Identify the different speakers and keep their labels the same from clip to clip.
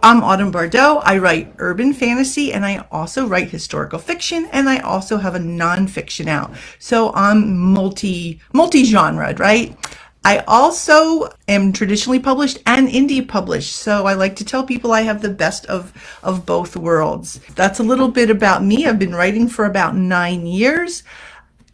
Speaker 1: I'm Autumn Bardot. I write urban fantasy and I also write historical fiction, and I also have a nonfiction out. So I'm multi-genred, right? I also am traditionally published and indie published. So I like to tell people I have the best of both worlds. That's a little bit about me. I've been writing for about 9 years.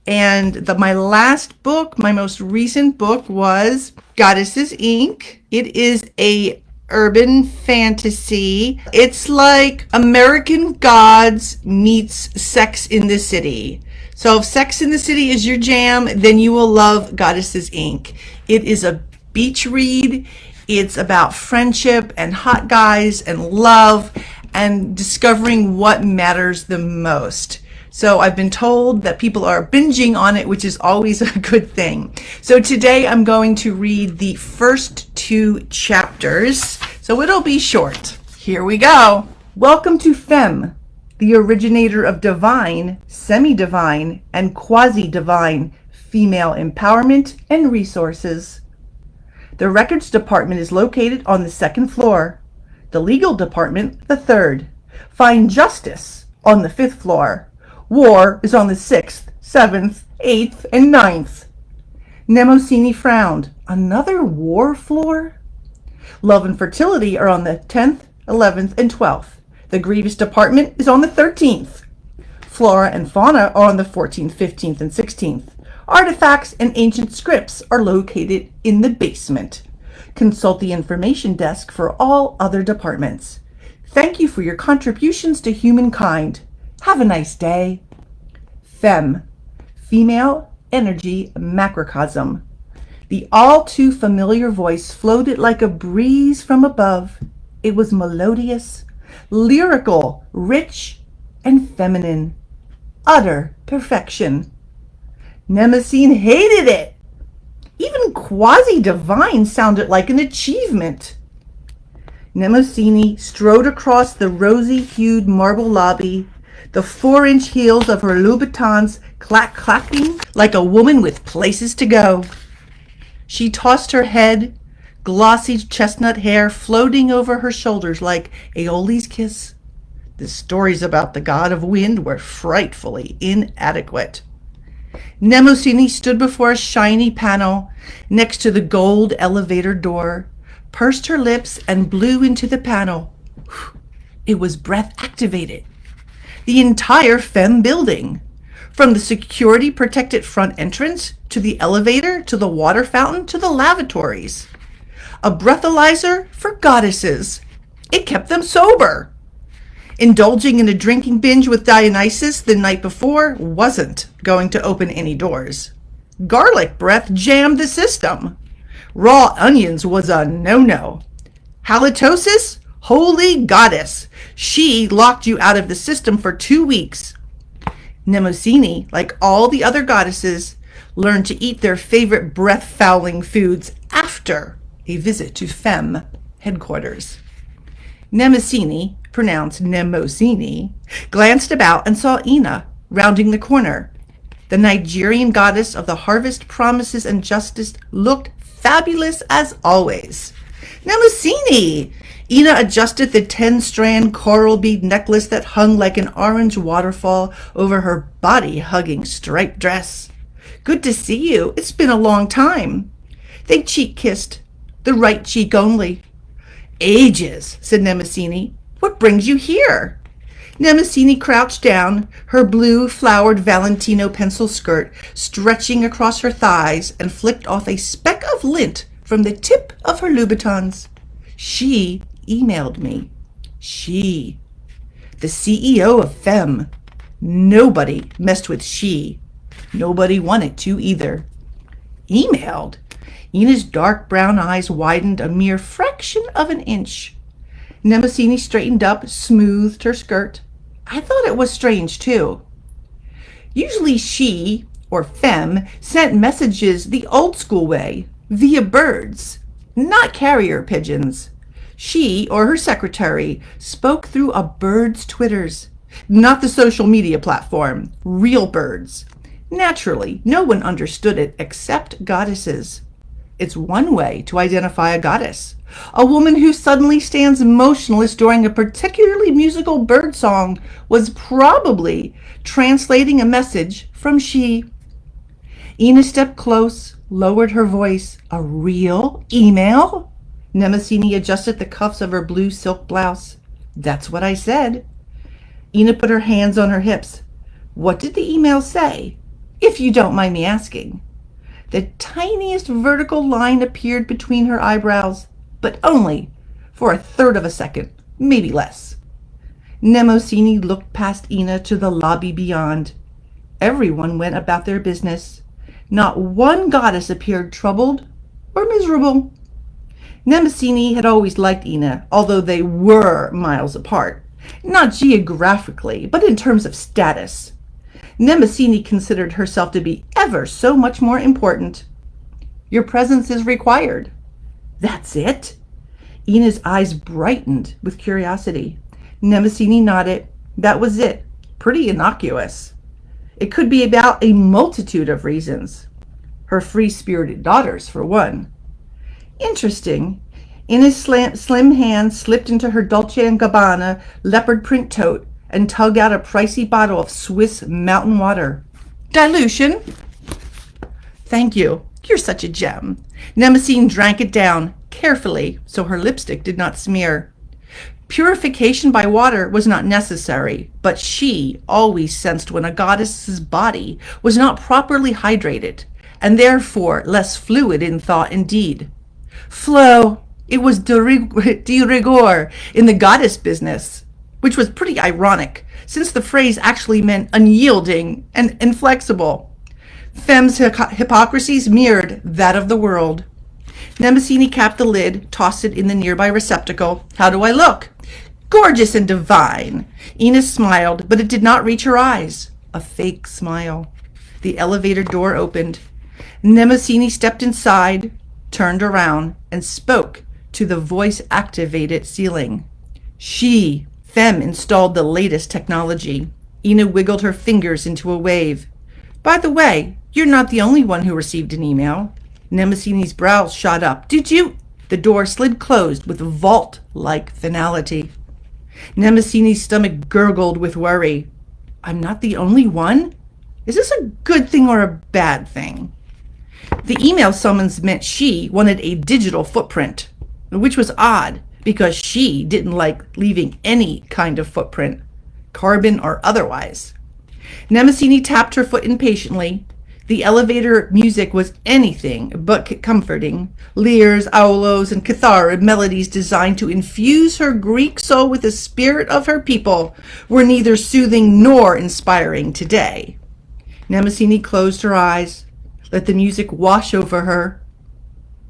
Speaker 1: And my last book, my most recent book, was Goddesses Inc. It is a urban fantasy. It's like American Gods meets Sex in the City. So if Sex in the City is your jam, then you will love Goddesses Inc. It is a beach read. It's about friendship and hot guys and love and discovering what matters the most. So I've been told that people are binging on it, which is always a good thing. So today I'm going to read the first 2 chapters. So it'll be short. Here we go. Welcome to Femme, the originator of divine, semi-divine, and quasi-divine female empowerment and resources. The records department is located on the 2nd floor. The legal department, the 3rd. Find justice on the 5th floor. War is on the 6th, 7th, 8th, and 9th. Mnemosyne frowned. Another war floor? Love and fertility are on the 10th, 11th, and 12th. The grievous department is on the 13th. Flora and fauna are on the 14th, 15th, and 16th. Artifacts and ancient scripts are located in the basement. Consult the information desk for all other departments. Thank you for your contributions to humankind. Have a nice day. Femme, female energy macrocosm. The all too familiar voice floated like a breeze from above. It was melodious, lyrical, rich, and feminine. Utter perfection. Mnemosyne hated it. Even quasi-divine sounded like an achievement. Mnemosyne strode across the rosy-hued marble lobby, the 4-inch heels of her Louboutins clacking like a woman with places to go. She tossed her head, glossy chestnut hair floating over her shoulders like Aeoli's kiss. The stories about the god of wind were frightfully inadequate. Mnemosyne stood before a shiny panel next to the gold elevator door, pursed her lips, and blew into the panel. It was breath activated. The entire Femme building, from the security protected front entrance to the elevator to the water fountain to the lavatories. A breathalyzer for goddesses. It kept them sober. Indulging in a drinking binge with Dionysus the night before wasn't going to open any doors. Garlic breath jammed the system. Raw onions was a no-no. Halitosis? Holy goddess! She locked you out of the system for 2 weeks. Mnemosyne, like all the other goddesses, learned to eat their favorite breath-fouling foods after a visit to Femme headquarters. Mnemosyne, pronounced Mnemosyne, glanced about and saw Ina rounding the corner. The Nigerian goddess of the harvest, promises, and justice looked fabulous as always. Mnemosyne! Ina adjusted the 10-strand coral bead necklace that hung like an orange waterfall over her body-hugging striped dress. Good to see you. It's been a long time. They cheek-kissed, the right cheek only. Ages, said Mnemosyne. What brings you here? Mnemosyne crouched down, her blue flowered Valentino pencil skirt stretching across her thighs, and flicked off a speck of lint from the tip of her Louboutins. She emailed me. She. The CEO of Femme. Nobody messed with she. Nobody wanted to either. Emailed? Ina's dark brown eyes widened a mere fraction of an inch. Mnemosyne straightened up, smoothed her skirt. I thought it was strange, too. Usually she, or Femme, sent messages the old-school way, via birds, not carrier pigeons. She, or her secretary, spoke through a bird's twitters, not the social media platform, real birds. Naturally, no one understood it except goddesses. It's one way to identify a goddess. A woman who suddenly stands motionless during a particularly musical bird song was probably translating a message from she. Ina stepped close, lowered her voice. A real email? Mnemosyne adjusted the cuffs of her blue silk blouse. That's what I said. Ina put her hands on her hips. What did the email say, if you don't mind me asking? The tiniest vertical line appeared between her eyebrows, but only for a third of a second, maybe less. Mnemosyne looked past Ina to the lobby beyond. Everyone went about their business. Not one goddess appeared troubled or miserable. Mnemosyne had always liked Ina, although they were miles apart. Not geographically, but in terms of status. Mnemosyne considered herself to be ever so much more important. Your presence is required. That's it? Ina's eyes brightened with curiosity. Mnemosyne nodded. That was it. Pretty innocuous. It could be about a multitude of reasons. Her free-spirited daughters, for one. Interesting. Ina's slim hand slipped into her Dolce & Gabbana leopard print tote and tugged out a pricey bottle of Swiss mountain water. Dilution? Thank you. You're such a gem. Mnemosyne drank it down, carefully, so her lipstick did not smear. Purification by water was not necessary, but she always sensed when a goddess's body was not properly hydrated, and therefore less fluid in thought and deed. Flow. It was de rigueur in the goddess business, which was pretty ironic, since the phrase actually meant unyielding and inflexible. Femme's hypocrisies mirrored that of the world. Mnemosyne capped the lid, tossed it in the nearby receptacle. How do I look? Gorgeous and divine. Ina smiled, but it did not reach her eyes. A fake smile. The elevator door opened. Mnemosyne stepped inside, turned around, and spoke to the voice-activated ceiling. Femme installed the latest technology. Ina wiggled her fingers into a wave. By the way, you're not the only one who received an email. Mnemosyne's brows shot up. Did you? The door slid closed with vault-like finality. Mnemosyne's stomach gurgled with worry. I'm not the only one? Is this a good thing or a bad thing? The email summons meant she wanted a digital footprint, which was odd because she didn't like leaving any kind of footprint, carbon or otherwise. Mnemosyne tapped her foot impatiently. The elevator music was anything but comforting. Lyres, aulos, and cathara melodies designed to infuse her Greek soul with the spirit of her people were neither soothing nor inspiring today. Mnemosyne closed her eyes, let the music wash over her.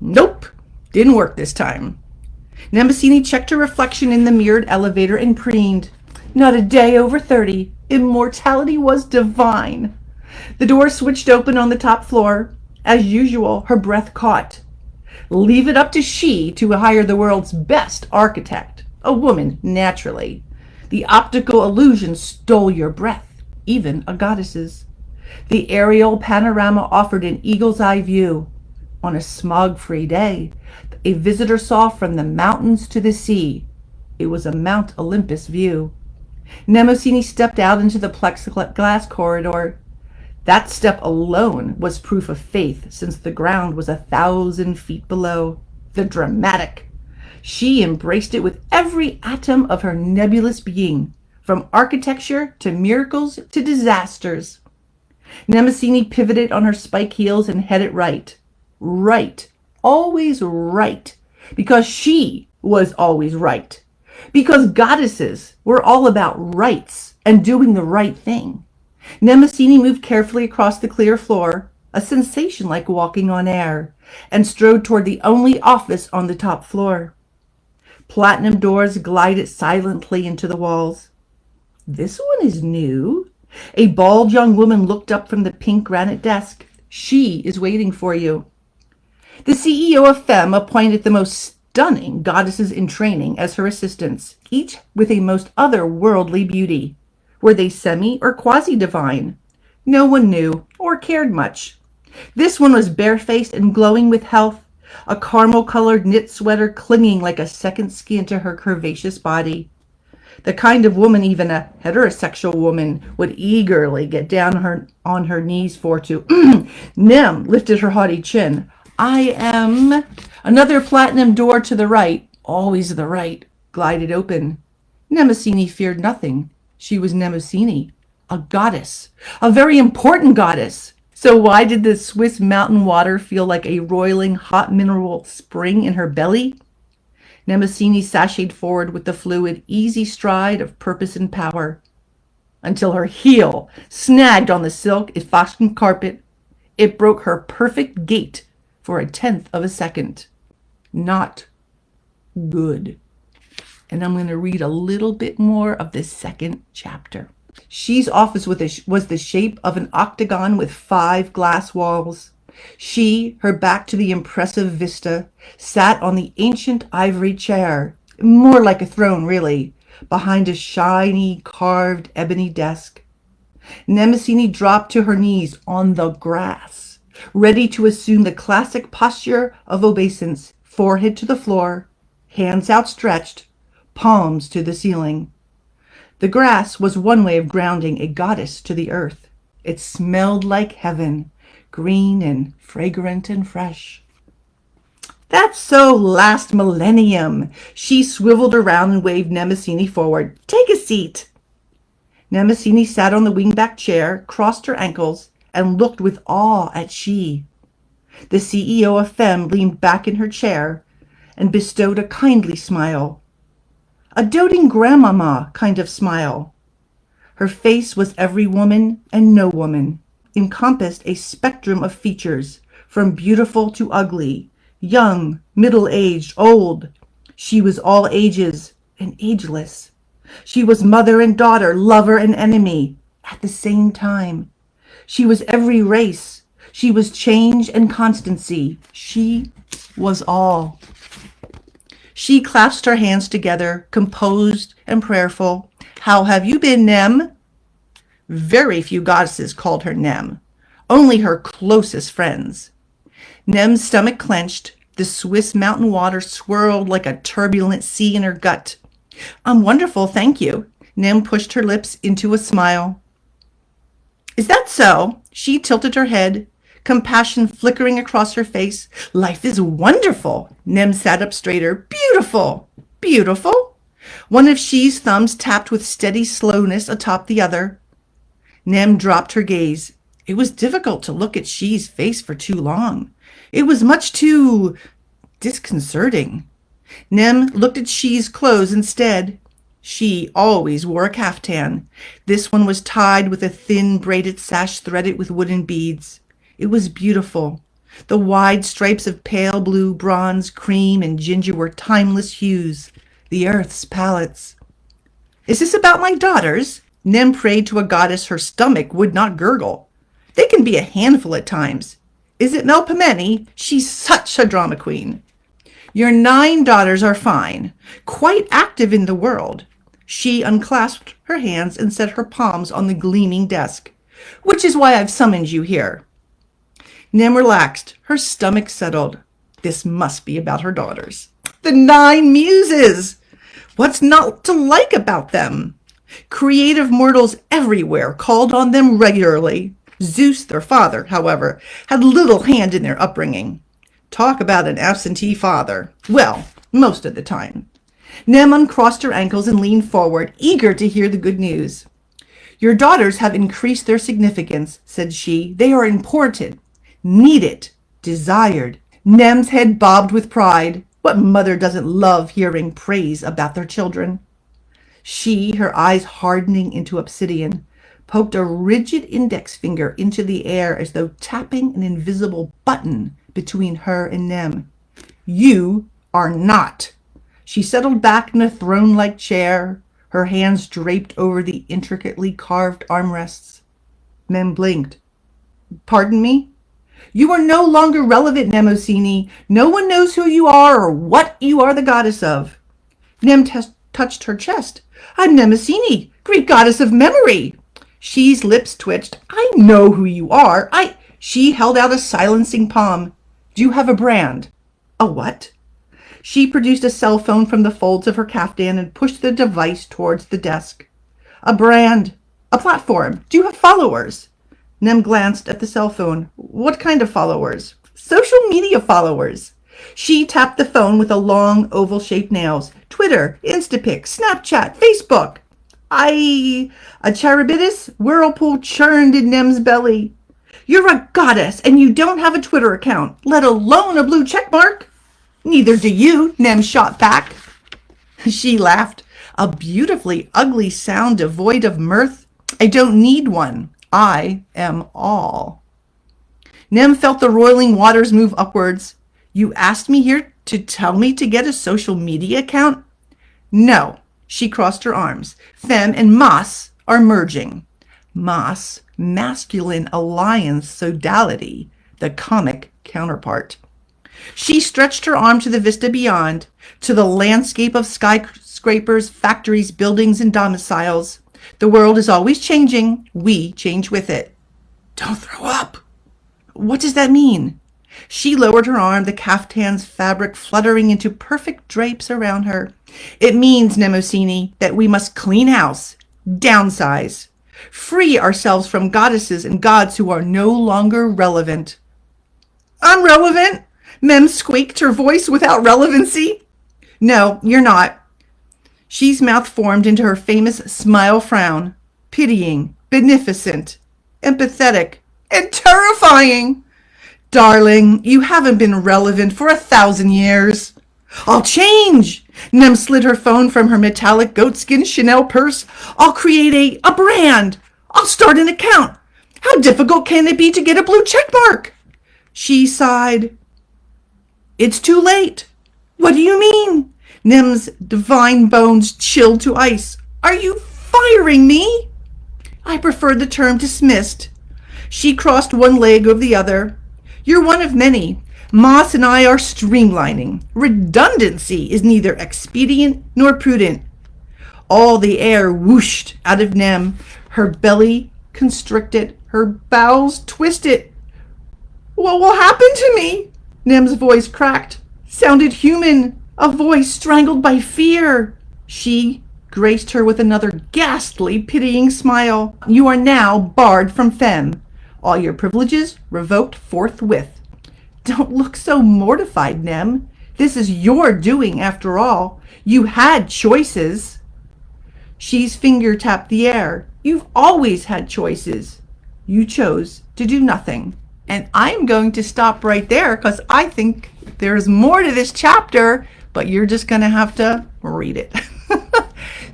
Speaker 1: Nope, didn't work this time. Mnemosyne checked her reflection in the mirrored elevator and preened. Not a day over 30. Immortality was divine. The door switched open on the top floor. As usual, her breath caught. Leave it up to she to hire the world's best architect. A woman, naturally. The optical illusion stole your breath, even a goddess's. The aerial panorama offered an eagle's eye view. On a smog-free day, a visitor saw from the mountains to the sea. It was a Mount Olympus view. Mnemosyne stepped out into the plexiglass corridor. That step alone was proof of faith, since the ground was 1,000 feet below. The dramatic. She embraced it with every atom of her nebulous being, from architecture to miracles to disasters. Mnemosyne pivoted on her spike heels and headed right. Right. Always right. Because she was always right. Because goddesses were all about rights and doing the right thing. Mnemosyne moved carefully across the clear floor, a sensation like walking on air, and strode toward the only office on the top floor. Platinum doors glided silently into the walls. This one is new. A bald young woman looked up from the pink granite desk. She is waiting for you. The CEO of Femme appointed the most stunning goddesses in training as her assistants, each with a most otherworldly beauty. Were they semi or quasi-divine? No one knew or cared much. This one was barefaced and glowing with health, a caramel-colored knit sweater clinging like a second skin to her curvaceous body. The kind of woman even a heterosexual woman would eagerly get down on her knees for to. Mnem lifted her haughty chin. I am. Another platinum door to the right, always the right, glided open. Mnemosyne feared nothing. She was Mnemosyne, a goddess, a very important goddess. So why did the Swiss mountain water feel like a roiling hot mineral spring in her belly? Mnemosyne sashayed forward with the fluid, easy stride of purpose and power, until her heel snagged on the silk Ifascan carpet. It broke her perfect gait for a tenth of a second. Not good. And I'm going to read a little bit more of this second chapter. She's office was the shape of an octagon with 5 glass walls. She, her back to the impressive vista, sat on the ancient ivory chair, more like a throne really, behind a shiny carved ebony desk. Mnemosyne dropped to her knees on the grass, ready to assume the classic posture of obeisance, forehead to the floor, hands outstretched, palms to the ceiling. The grass was one way of grounding a goddess to the earth. It smelled like heaven, green and fragrant and fresh. That's so last millennium. She swiveled around and waved Mnemosyne forward. Take a seat. Mnemosyne sat on the wingback chair, crossed her ankles, and looked with awe at She. The CEO of Femme leaned back in her chair and bestowed a kindly smile. A doting grandmama kind of smile. Her face was every woman and no woman, encompassed a spectrum of features, from beautiful to ugly, young, middle-aged, old. She was all ages and ageless. She was mother and daughter, lover and enemy, at the same time. She was every race. She was change and constancy. She was all. She clasped her hands together, composed and prayerful. How have you been, Mnem? Very few goddesses called her Mnem, only her closest friends. Mnem's stomach clenched. The Swiss mountain water swirled like a turbulent sea in her gut. I'm wonderful, thank you. Mnem pushed her lips into a smile. Is that so? She tilted her head, compassion flickering across her face. Life is wonderful. Mnem sat up straighter. Beautiful. Beautiful. One of She's thumbs tapped with steady slowness atop the other. Mnem dropped her gaze. It was difficult to look at She's face for too long. It was much too disconcerting. Mnem looked at She's clothes instead. She always wore a caftan. This one was tied with a thin braided sash threaded with wooden beads. It was beautiful. The wide stripes of pale blue, bronze, cream, and ginger were timeless hues, the earth's palettes. Is this about my daughters? Mnem prayed to a goddess her stomach would not gurgle. They can be a handful at times. Is it Melpomene? She's such a drama queen. Your 9 daughters are fine, quite active in the world. She unclasped her hands and set her palms on the gleaming desk, which is why I've summoned you here. Mnem relaxed. Her stomach settled. This must be about her daughters. The 9 muses! What's not to like about them? Creative mortals everywhere called on them regularly. Zeus, their father, however, had little hand in their upbringing. Talk about an absentee father. Well, most of the time. Mnem uncrossed her ankles and leaned forward, eager to hear the good news. Your daughters have increased their significance, said she. They are important, needed, desired. Mnem's head bobbed with pride. What mother doesn't love hearing praise about their children? She, her eyes hardening into obsidian, poked a rigid index finger into the air as though tapping an invisible button between her and Mnem. You are not. She settled back in a throne-like chair, her hands draped over the intricately carved armrests. Mnem blinked. Pardon me? You are no longer relevant, Mnemosyne. No one knows who you are or what you are the goddess of. Mnem touched her chest. I'm Mnemosyne, Greek goddess of memory. She's lips twitched. I know who you are. She held out a silencing palm. Do you have a brand? A what? She produced a cell phone from the folds of her caftan and pushed the device towards the desk. A brand. A platform. Do you have followers? Mnem glanced at the cell phone. What kind of followers? Social media followers. She tapped the phone with the long, oval-shaped nails. Twitter, Instapic, Snapchat, Facebook. A Charybdis whirlpool churned in Mnem's belly. You're a goddess, and you don't have a Twitter account, let alone a blue check mark. Neither do you, Mnem shot back. She laughed, a beautifully ugly sound devoid of mirth. I don't need one. I am all. Mnem felt the roiling waters move upwards. You asked me here to tell me to get a social media account? No. She crossed her arms. Femme and mas are merging. Mas, masculine alliance sodality, the comic counterpart. She stretched her arm to the vista beyond, to the landscape of skyscrapers, factories, buildings, and domiciles. The world is always changing. We change with it. Don't throw up. What does that mean? She lowered her arm, the caftan's fabric fluttering into perfect drapes around her. It means, Mnemosyne, that we must clean house, downsize, free ourselves from goddesses and gods who are no longer relevant. I'm relevant, Mnem squeaked, her voice without relevancy. No, you're not. She's mouth formed into her famous smile frown, pitying, beneficent, empathetic, and terrifying. Darling, you haven't been relevant for 1,000 years. I'll change. Mnem slid her phone from her metallic goatskin Chanel purse. I'll create a brand. I'll start an account. How difficult can it be to get a blue check mark? She sighed. It's too late. What do you mean? Mnem's divine bones chilled to ice. Are you firing me? I prefer the term dismissed. She crossed one leg over the other. You're one of many. Mas and I are streamlining. Redundancy is neither expedient nor prudent. All the air whooshed out of Mnem, her belly constricted, her bowels twisted. What will happen to me? Mnem's voice cracked, sounded human, a voice strangled by fear. She graced her with another ghastly, pitying smile. You are now barred from Femme. All your privileges revoked forthwith. Don't look so mortified, Mnem. This is your doing, after all. You had choices. She's finger tapped the air. You've always had choices. You chose to do nothing. And I'm going to stop right there because I think there's more to this chapter, but you're just going to have to read it.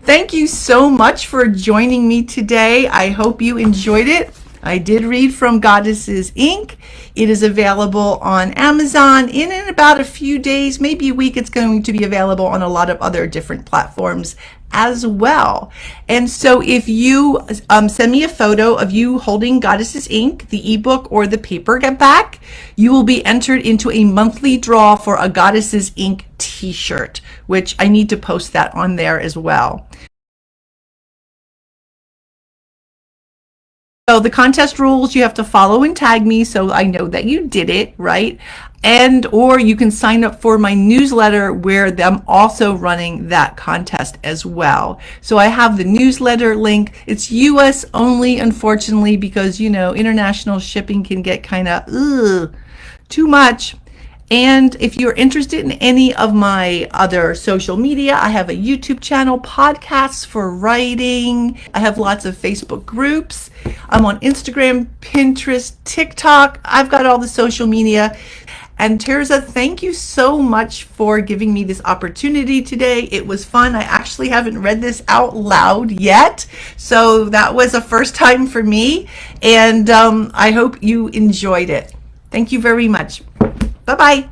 Speaker 1: Thank you so much for joining me today. I hope you enjoyed it. I did read from Goddesses Inc. It is available on Amazon. In about a few days, maybe a week, it's going to be available on a lot of other different platforms as well. And so if you send me a photo of you holding Goddesses Inc., the ebook or the paperback, you will be entered into a monthly draw for a Goddesses Inc. t-shirt, which I need to post that on there as well. So the contest rules, you have to follow and tag me so I know that you did it, right? And or you can sign up for my newsletter where I'm also running that contest as well. So I have the newsletter link. It's US only, unfortunately, because, you know, international shipping can get kind of too much. And if you're interested in any of my other social media, I have a YouTube channel, podcasts for writing. I have lots of Facebook groups. I'm on Instagram, Pinterest, TikTok. I've got all the social media. And Teresa, thank you so much for giving me this opportunity today. It was fun. I actually haven't read this out loud yet. So that was a first time for me. And I hope you enjoyed it. Thank you very much. Bye-bye.